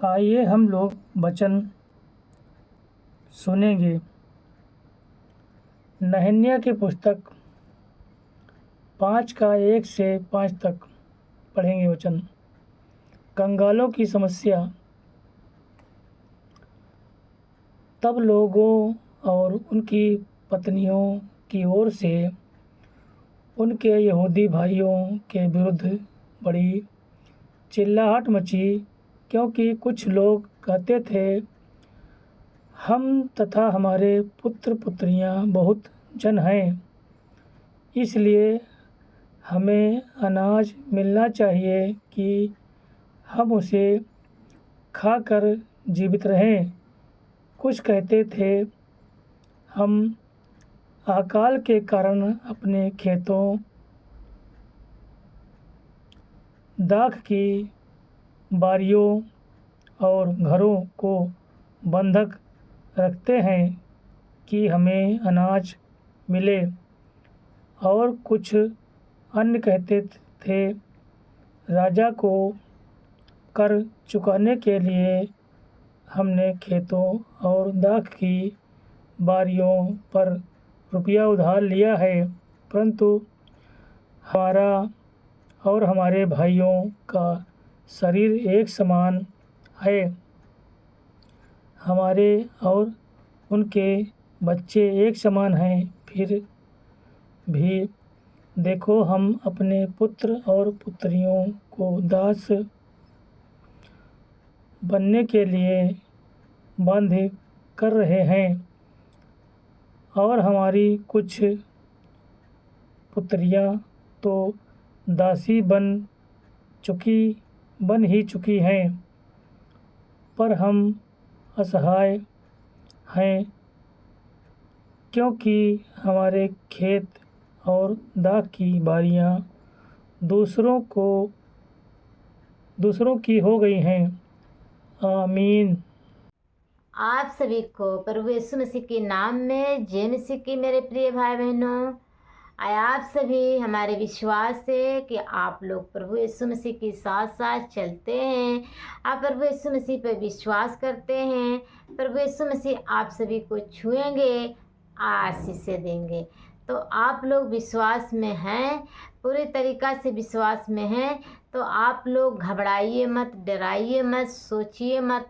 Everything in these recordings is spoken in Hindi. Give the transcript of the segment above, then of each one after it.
आइए हम लोग वचन सुनेंगे। नहम्याह की पुस्तक 5 का 1 से 5 तक पढ़ेंगे वचन। कंगालों की समस्या। तब लोगों और उनकी पत्नियों की ओर से उनके यहूदी भाइयों के विरुद्ध बड़ी चिल्लाहट मची, क्योंकि कुछ लोग कहते थे, हम तथा हमारे पुत्र पुत्रियां बहुत जन हैं, इसलिए हमें अनाज मिलना चाहिए कि हम उसे खाकर जीवित रहें। कुछ कहते थे, हम अकाल के कारण अपने खेतों, दाख की बारियों और घरों को बंधक रखते हैं कि हमें अनाज मिले। और कुछ अन्य कहते थे, राजा को कर चुकाने के लिए हमने खेतों और दाख की बारियों पर रुपया उधार लिया है, परंतु हमारा और हमारे भाइयों का शरीर एक समान है। हमारे और उनके बच्चे एक समान हैं। फिर भी देखो, हम अपने पुत्र और पुत्रियों को दास बनने के लिए बंद कर रहे हैं, और हमारी कुछ पुत्रियां तो दासी बन ही चुकी हैं, पर हम असहाय हैं, क्योंकि हमारे खेत और दाख की बारियां दूसरों की हो गई हैं। आमीन। आप सभी को प्रभु यीशु मसीह के नाम में जय मसीह की मेरे प्रिय भाई बहनों। आप सभी हमारे विश्वास है कि आप लोग प्रभु यीशु मसीह के साथ साथ चलते हैं। आप प्रभु यीशु मसीह पर विश्वास करते हैं। प्रभु यीशु मसीह आप सभी को छुएंगे, आशीष देंगे। तो आप लोग विश्वास में हैं, पूरी तरीक़ा से विश्वास में हैं, तो आप लोग घबराइए मत, डराइए मत, सोचिए मत,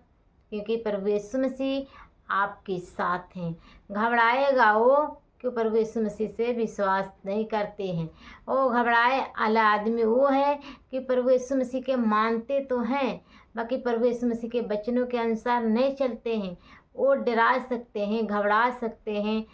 क्योंकि प्रभु यीशु मसीह आपके साथ हैं। घबराएगा वो कि प्रभु यीशु मसीह से विश्वास नहीं करते हैं। वो घबराए वाला आदमी वो है कि प्रभु यीशु मसीह के मानते तो हैं, बाकी प्रभु यीशु मसीह के वचनों के अनुसार नहीं चलते हैं। वो डरा सकते हैं, घबरा सकते हैं।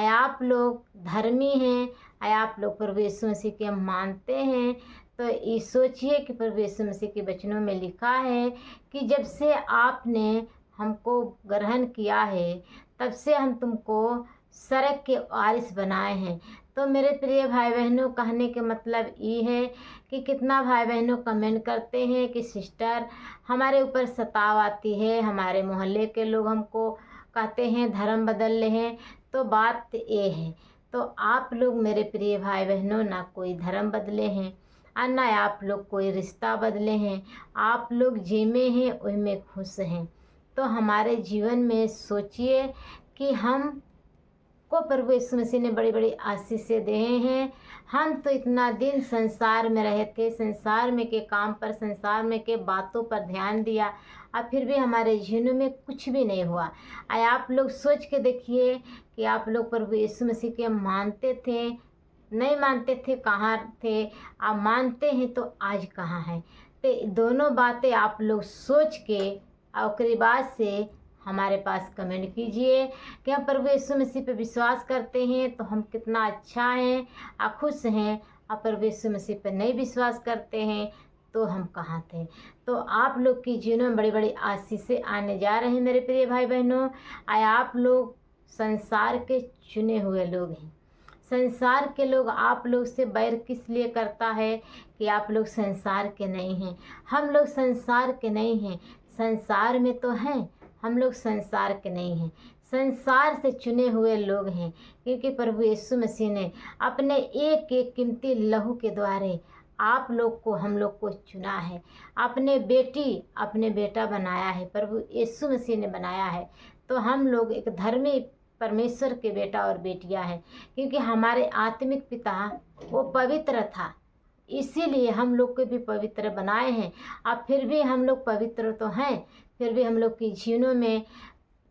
आप लोग धर्मी हैं, आप लोग प्रभु यीशु मसीह के मानते हैं, तो ये सोचिए कि प्रभु यीशु मसीह के वचनों में लिखा है कि जब से आपने हमको ग्रहण किया है, तब से हम तुमको सड़क के वारिस बनाए हैं। तो मेरे प्रिय भाई बहनों, कहने के मतलब ये है कि कितना भाई बहनों कमेंट करते हैं कि सिस्टर हमारे ऊपर सताव आती है, हमारे मोहल्ले के लोग हमको कहते हैं धर्म बदल रहे हैं। तो बात ये है, तो आप लोग मेरे प्रिय भाई बहनों ना कोई धर्म बदले हैं और ना आप लोग कोई रिश्ता बदले हैं। आप लोग जिमे हैं, उनमें खुश हैं। तो हमारे जीवन में सोचिए कि हम को प्रभु यीशु मसीह ने बड़ी बड़ी आशीषें दे हैं। हम तो इतना दिन संसार में रहे थे, संसार में के काम पर, संसार में के बातों पर ध्यान दिया, और फिर भी हमारे जीवन में कुछ भी नहीं हुआ। आप लोग सोच के देखिए कि आप लोग प्रभु यीशु मसीह के मानते थे, नहीं मानते थे, कहाँ थे। आप मानते हैं तो आज कहाँ हैं। तो दोनों बातें आप लोग सोच के और उसके बाद से हमारे पास कमेंट कीजिए कि हम प्रभु यीशु मसीह पे विश्वास करते हैं तो हम कितना अच्छा हैं और खुश हैं, और प्रभु यीशु मसीह पे नहीं विश्वास करते हैं तो हम कहाँ थे। तो आप लोग की जीवन में बड़ी बड़ी आशीषें आने जा रहे हैं मेरे प्रिय भाई बहनों। आप लोग संसार के चुने हुए लोग हैं। संसार के लोग आप लोग से बैर किस लिए करता है कि आप लोग संसार के नहीं हैं। हम लोग संसार के नहीं हैं, संसार में तो हैं, हम लोग संसार के नहीं हैं, संसार से चुने हुए लोग हैं। क्योंकि प्रभु यीशु मसीह ने अपने एक एक कीमती लहू के द्वारे आप लोग को हम लोग को चुना है, अपने बेटी अपने बेटा बनाया है, प्रभु यीशु मसीह ने बनाया है। तो हम लोग एक धर्मी परमेश्वर के बेटा और बेटियां हैं, क्योंकि हमारे आत्मिक पिता वो पवित्र था, इसीलिए हम लोग को भी पवित्र बनाए हैं। अब फिर भी हम लोग पवित्र तो हैं, फिर भी हम लोग की जीवनों में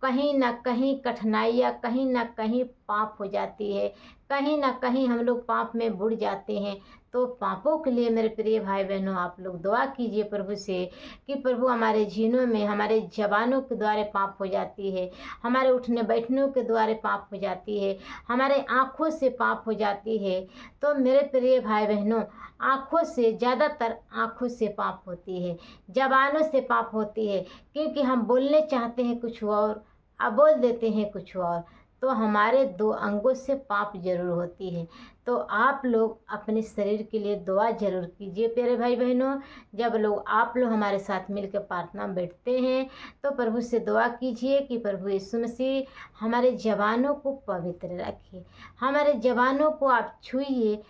कहीं ना कहीं कठिनाइयाँ, कहीं ना कहीं पाप हो जाती है, कहीं ना कहीं हम लोग पाप में बुड़ जाते हैं। तो पापों के लिए मेरे प्रिय भाई बहनों आप लोग दुआ कीजिए प्रभु से कि प्रभु हमारे जीवनों में हमारे जवानों के द्वारा पाप हो जाती है, हमारे उठने बैठने के द्वारा पाप हो जाती है, हमारे आँखों से पाप हो जाती है। तो मेरे प्रिय भाई बहनों आँखों से, ज़्यादातर आँखों से पाप होती है, जबानों से पाप होती है, क्योंकि हम बोलने चाहते हैं कुछ और अब बोल देते हैं कुछ और। तो हमारे 2 अंगों से पाप जरूर होती है। तो आप लोग अपने शरीर के लिए दुआ जरूर कीजिए प्यारे भाई बहनों। जब आप लोग हमारे साथ मिलकर प्रार्थना में बैठते हैं तो प्रभु से दुआ कीजिए कि प्रभु यीशु मसीह हमारे जवानों को पवित्र रखिए, हमारे जवानों को आप छूइए,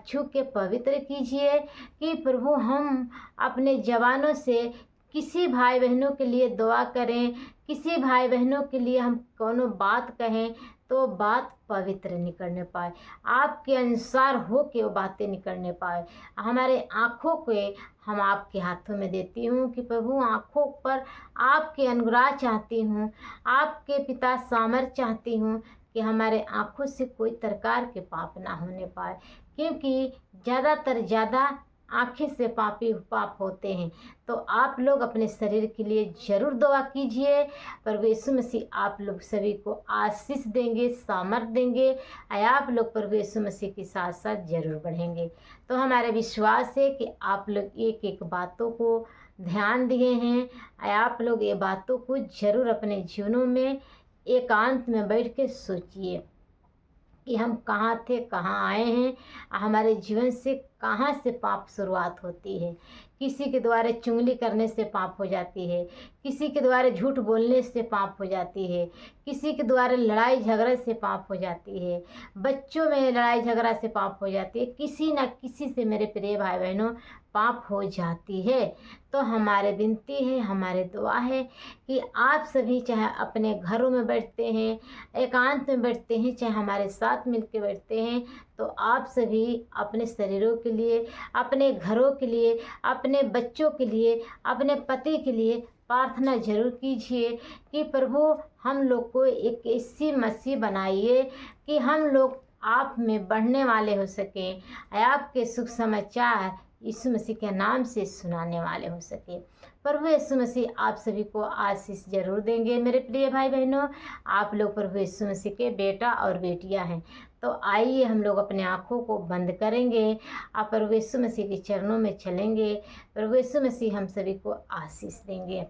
छू के पवित्र कीजिए कि प्रभु हम अपने जवानों से किसी भाई बहनों के लिए दुआ करें, किसी भाई बहनों के लिए हम कोनो बात कहें तो बात पवित्र निकलने पाए, आपके अनुसार हो के वो बातें निकलने पाए। हमारे आँखों के हम आपके हाथों में देती हूँ कि प्रभु आँखों पर आपके अनुग्रह चाहती हूँ, आपके पिता सामर्थ चाहती हूँ कि हमारे आँखों से कोई प्रकार के पाप ना होने पाए, क्योंकि ज़्यादा आँखें से पाप होते हैं। तो आप लोग अपने शरीर के लिए ज़रूर दुआ कीजिए। प्रभु यीशु मसीह आप लोग सभी को आशीष देंगे, सामर्थ देंगे, आप लोग प्रभु यीशु मसीह के साथ साथ ज़रूर बढ़ेंगे। तो हमारा विश्वास है कि आप लोग एक एक बातों को ध्यान दिए हैं, आप लोग ये बातों को ज़रूर अपने जीवनों में एकांत में बैठ के सोचिए कि हम कहाँ थे, कहाँ आए हैं, हमारे जीवन से कहाँ से पाप शुरुआत होती है। किसी के द्वारा चुगली करने से पाप हो जाती है, किसी के द्वारा झूठ बोलने से पाप हो जाती है, किसी के द्वारा लड़ाई झगड़े से पाप हो जाती है, बच्चों में लड़ाई झगड़ा से पाप हो जाती है, किसी न किसी से मेरे प्रिय भाई बहनों पाप हो जाती है। तो हमारे विनती है, हमारे दुआ है कि आप सभी चाहे अपने घरों में बैठते हैं, एकांत में बैठते हैं, चाहे हमारे साथ मिलकर बैठते हैं, तो आप सभी अपने शरीरों के लिए, अपने घरों के लिए, अपने बच्चों के लिए, अपने पति के लिए प्रार्थना जरूर कीजिए कि प्रभु हम लोग को एक ऐसी मसीह बनाइए कि हम लोग आप में बढ़ने वाले हो सकें, आपके सुख समाचार यीशु मसीह के नाम से सुनाने वाले हो सके। प्रभु यीशु मसीह आप सभी को आशीष जरूर देंगे मेरे प्रिय भाई बहनों। आप लोग प्रभु यीशु मसीह के बेटा और बेटियां हैं। तो आइए हम लोग अपने आँखों को बंद करेंगे, आप प्रभु यीशु मसीह के चरणों में चलेंगे। प्रभु यीशु मसीह हम सभी को आशीष देंगे।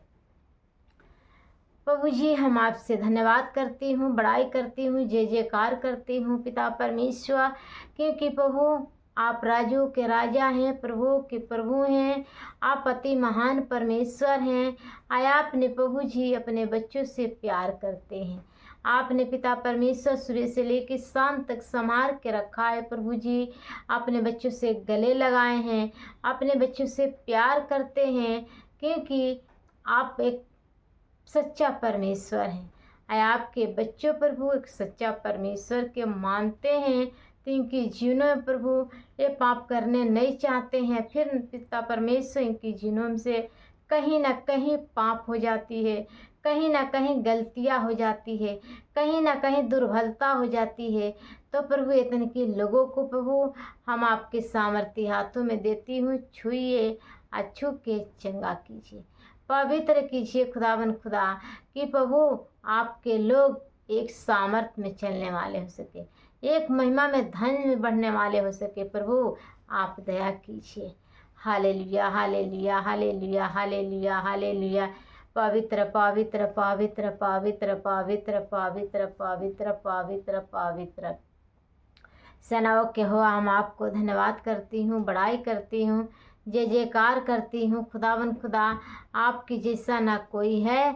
प्रभु जी हम आपसे धन्यवाद करती हूँ, बड़ाई करती हूँ, जय जयकार करती हूँ पिता परमेश्वर, क्योंकि प्रभु आप राजों के राजा हैं, प्रभु के प्रभु हैं, आप अति महान परमेश्वर हैं। आपने प्रभु जी अपने बच्चों से प्यार करते हैं। आपने पिता परमेश्वर सुबह से लेकर शाम तक संभाल के रखा है। प्रभु जी अपने बच्चों से गले लगाए हैं, अपने बच्चों से प्यार करते हैं, क्योंकि आप एक सच्चा परमेश्वर हैं। आपके बच्चों प्रभु एक सच्चा परमेश्वर के मानते हैं, तो इनकी जीवनों में प्रभु ये पाप करने नहीं चाहते हैं। फिर पिता परमेश्वर इनकी जीवनों से कहीं ना कहीं पाप हो जाती है, कहीं ना कहीं गलतियां हो जाती है, कहीं ना कहीं दुर्बलता हो जाती है। तो प्रभु इतने के लोगों को प्रभु हम आपके सामर्थ्य हाथों में देती हूँ, छुइए, छू के चंगा कीजिए, पवित्र कीजिए खुदावन खुदा, कि प्रभु आपके लोग एक सामर्थ्य में चलने वाले हो सके, एक महिमा में धन में बढ़ने वाले हो सके। प्रभु आप दया कीजिए। Hallelujah hallelujah hallelujah hallelujah hallelujah. पवित्र पवित्र पवित्र पवित्र पवित्र पवित्र पवित्र पवित्र पवित्र सेनाओं के हो हम आपको धन्यवाद करती हूँ, बड़ाई करती हूँ, जय जयकार करती हूँ। खुदावन खुदा आपकी जैसा ना कोई है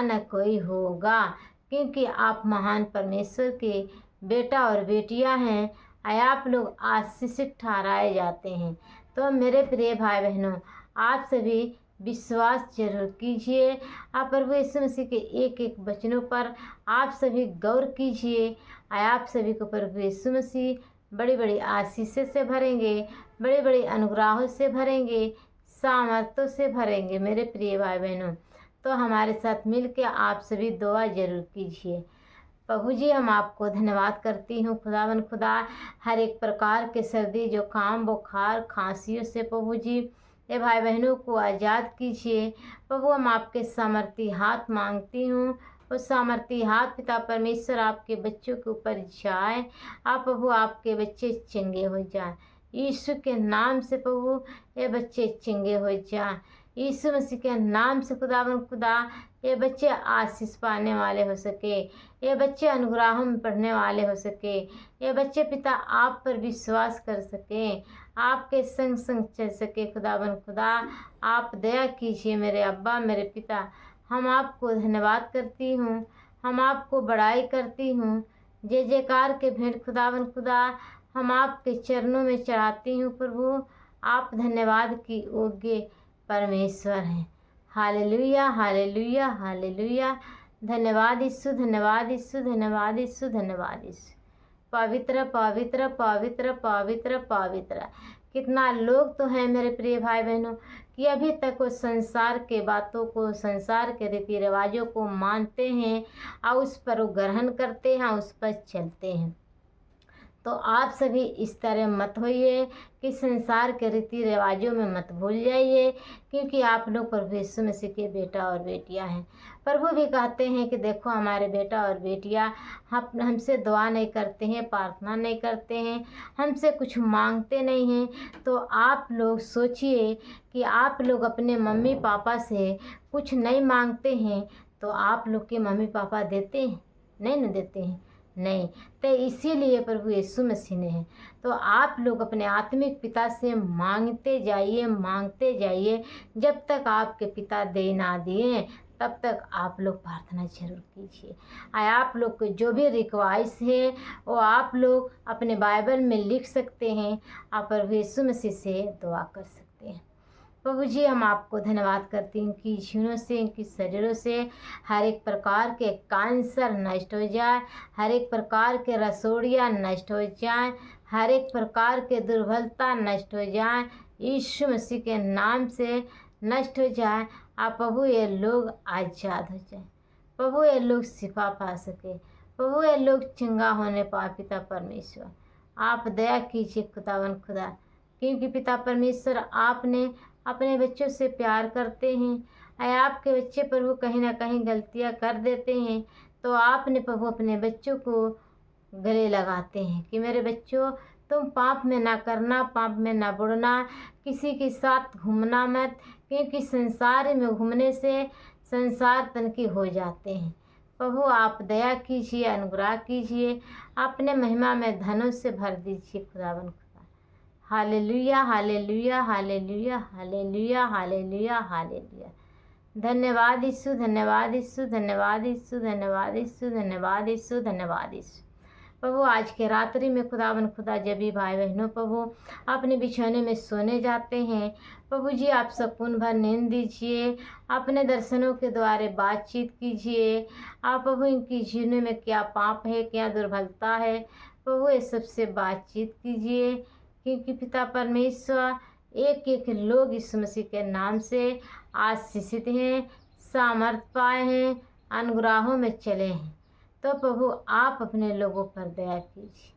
ना कोई होगा, क्योंकि आप महान परमेश्वर के बेटा और बेटियां हैं। आप लोग आशीषित ठहराए जाते हैं। तो मेरे प्रिय भाई बहनों, आप सभी विश्वास जरूर कीजिए। आप प्रभु यीशु मसीह के एक एक वचनों पर आप सभी गौर कीजिए। आप सभी को प्रभु यीशु मसीह बड़ी बड़ी आशीषों से भरेंगे, बड़े बड़े अनुग्रहों से भरेंगे, सामर्थ्यों से भरेंगे। मेरे प्रिय भाई बहनों, तो हमारे साथ मिलकर आप सभी दुआ जरूर कीजिए। प्रभु जी, हम आपको धन्यवाद करती हूँ खुदावन खुदा, हर एक प्रकार के सर्दी जुकाम बुखार खांसियों से प्रभु जी ये भाई बहनों को आज़ाद कीजिए। प्रभु, हम आपके सामर्थी हाथ मांगती हूँ। उस सामर्थी हाथ पिता परमेश्वर आपके बच्चों के ऊपर जाए। आप प्रभु, आपके बच्चे चंगे हो जाए यीशु के नाम से। प्रभु, ये बच्चे चंगे हो जाए यीशु मसीह के नाम से। खुदावन खुदा, ये बच्चे आशीष पाने वाले हो सके, ये बच्चे अनुग्रहों में पढ़ने वाले हो सके, ये बच्चे पिता आप पर विश्वास कर सकें, आपके संग संग चल सके। खुदावन खुदा, आप दया कीजिए मेरे अब्बा मेरे पिता। हम आपको धन्यवाद करती हूँ, हम आपको बड़ाई करती हूँ। जय जयकार के भेंट खुदावन खुदा हम आपके चरणों में चढ़ाती हूँ। प्रभु, आप धन्यवाद की योग्य परमेश्वर हैं। Hallelujah hallelujah hallelujah. धन्यवाद यीशु, धन्यवाद यीशु, धन्यवाद यीशु, धन्यवाद यीशु। पवित्र पवित्र पवित्र पवित्र पवित्र। कितना लोग तो हैं मेरे प्रिय भाई बहनों कि अभी तक वो संसार के बातों को, संसार के रीति रिवाजों को मानते हैं और उस पर वो ग्रहण करते हैं, उस पर चलते हैं। तो आप सभी इस तरह मत होइए कि संसार के रीति रिवाजों में मत भूल जाइए, क्योंकि आप लोग प्रभु यीशु मसीह के बेटा और बेटियां हैं। प्रभु भी कहते हैं कि देखो हमारे बेटा और बेटियां हमसे दुआ नहीं करते हैं, प्रार्थना नहीं करते हैं, हमसे कुछ मांगते नहीं हैं। तो आप लोग सोचिए कि आप लोग अपने मम्मी पापा से कुछ नहीं मांगते हैं तो आप लोग के मम्मी पापा देते हैं? नहीं न देते हैं, नहीं। तो इसीलिए प्रभु यीशु मसीह ने है। तो आप लोग अपने आत्मिक पिता से मांगते जाइए, मांगते जाइए। जब तक आपके पिता दे ना दिए तब तक आप लोग प्रार्थना जरूर कीजिए। आप लोग को जो भी रिक्वाइस है वो आप लोग अपने बाइबल में लिख सकते हैं। आप प्रभु यीशु मसीह से दुआ कर सकते हैं। प्रभु जी, हम आपको धन्यवाद करते हैं कि जीवनों से, इनकी शरीरों से हर एक प्रकार के कैंसर नष्ट हो जाए, हर एक प्रकार के रसोड़ियाँ नष्ट हो जाए, हर एक प्रकार के दुर्बलता नष्ट हो जाए, यीशु मसीह के नाम से नष्ट हो जाए। आप प्रभु, ये लोग आज़ाद हो जाए। प्रभु, ये लोग शिफा पा सके। प्रभु, ये लोग चंगा होने पाए। पिता परमेश्वर, आप दया कीजिए खुदावन खुदा, क्योंकि पिता परमेश्वर आपने अपने बच्चों से प्यार करते हैं। आपके बच्चे प्रभु कहीं ना कहीं गलतियां कर देते हैं, तो आपने प्रभु अपने बच्चों को गले लगाते हैं कि मेरे बच्चों, तुम पाप में ना करना, पाप में ना बुड़ना, किसी के साथ घूमना मत, क्योंकि संसार में घूमने से संसार तनकी हो जाते हैं। प्रभु, आप दया कीजिए, अनुग्रह कीजिए, अपने महिमा में धनों से भर दीजिए खुदावन। Hallelujah hallelujah hallelujah hallelujah hallelujah hallelujah. धन्यवाद यीशु, धन्यवाद यीशु, धन्यवाद यीशु, धन्यवाद यीशु, धन्यवाद यीशु, धन्यवाद यीशु। प्रभु, आज के रात्रि में खुदावन खुदा जब भी भाई बहनों प्रभु अपने बिछौने में सोने जाते हैं, प्रभु जी आप सुकून भर नींद दीजिए, अपने दर्शनों के द्वारा बातचीत कीजिए। आप प्रभु इनकी जीवन में क्या पाप है, क्या दुर्बलता है, प्रभु ये सबसे बातचीत कीजिए, क्योंकि पिता परमेश्वर एक एक लोग यीशु मसीह के नाम से आशीषित हैं, सामर्थ पाए हैं, अनुग्रहों में चले हैं। तो प्रभु आप अपने लोगों पर दया कीजिए।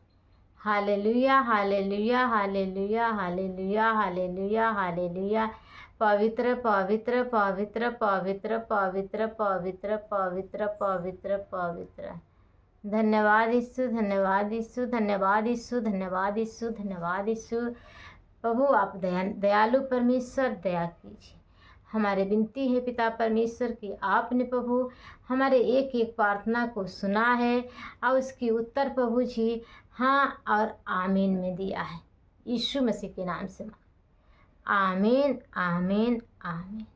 Hallelujah hallelujah hallelujah hallelujah hallelujah hallelujah. पवित्र पवित्र पवित्र पवित्र पवित्र पवित्र पवित्र पवित्र पवित्र। धन्यवाद यीशु, धन्यवाद यीशु, धन्यवाद यीशु, धन्यवाद यीशु, धन्यवाद यीशु। प्रभु आप दयालु परमेश्वर दया कीजिए। हमारे विनती है पिता परमेश्वर की आपने प्रभु हमारे एक एक प्रार्थना को सुना है और उसकी उत्तर प्रभु जी हाँ और आमीन में दिया है। यीशु मसीह के नाम से आमीन आमीन आमीन।